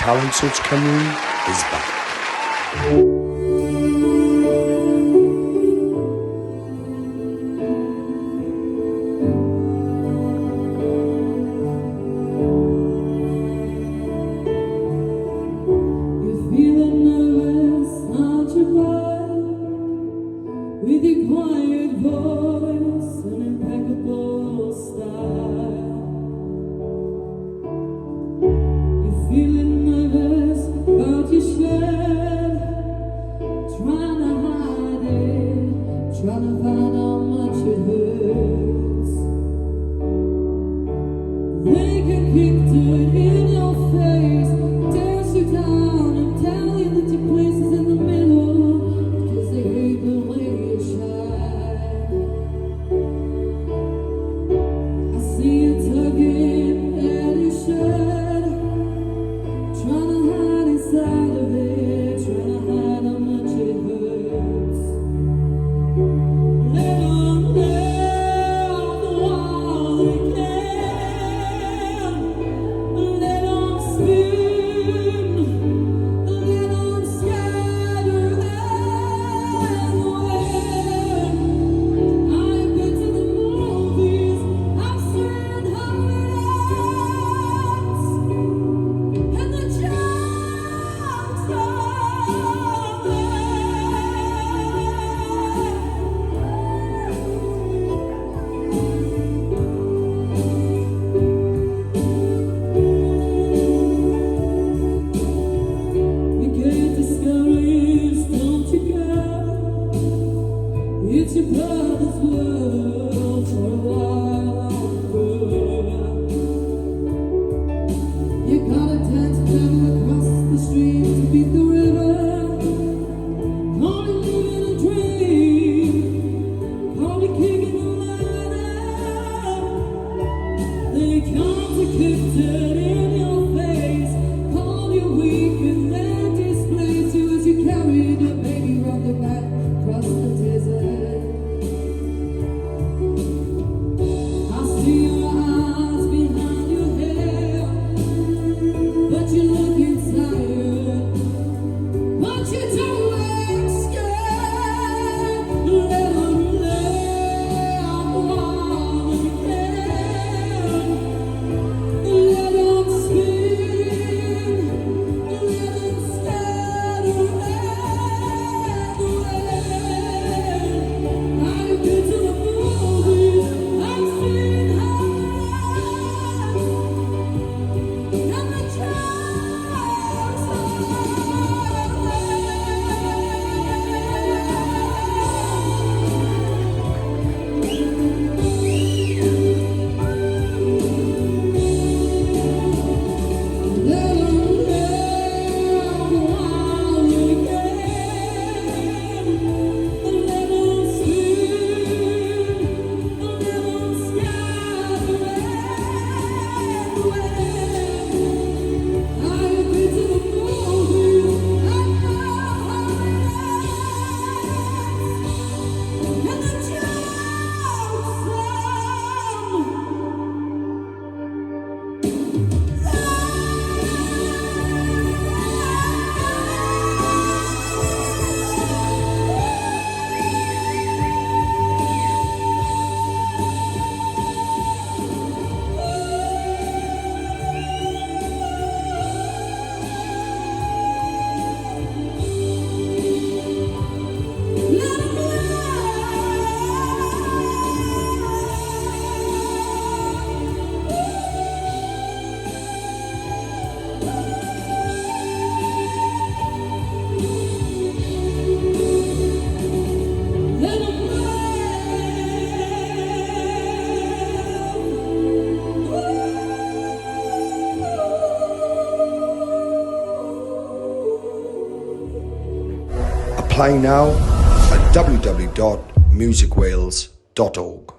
Talent Search Cameroon is back. With your quiet voice and impeccable style, you're feeling nervous about your shirt, trying to hide it, trying to find how much it hurts. They can kick dirt in your face, dance you down and tell you that your place is in the middle, because they hate the way you shine. I see you tugging at your shirt, trying to hide inside of it, trying to hide how much it hurts. Let them down while they can. Let them spin, let them scatter everywhere. I've been to the movies, I've seen how it ends, and the jokes are there. You get discouraged, don't you, girl? It's your brother's world for a while longer. You gotta dance down across the street to beat the river. Call it living a dream, call it kicking the ladder. They come to kick dirt in your face, call you weak and then displace you as you carry the baby round your back across the desert. I see your eyes behind your hair, but you look inside, but you don't look scared. Let them lay out while they can. Let them spin, let them scatter everywhere. I've been to the movies, I've seen how it ends, and the jokes are Let them down while you can. Let them spin, let them scatter everywhere. I've been to the movies, I know how it ends, and the jokes let them Apply now at www.musicwales.org.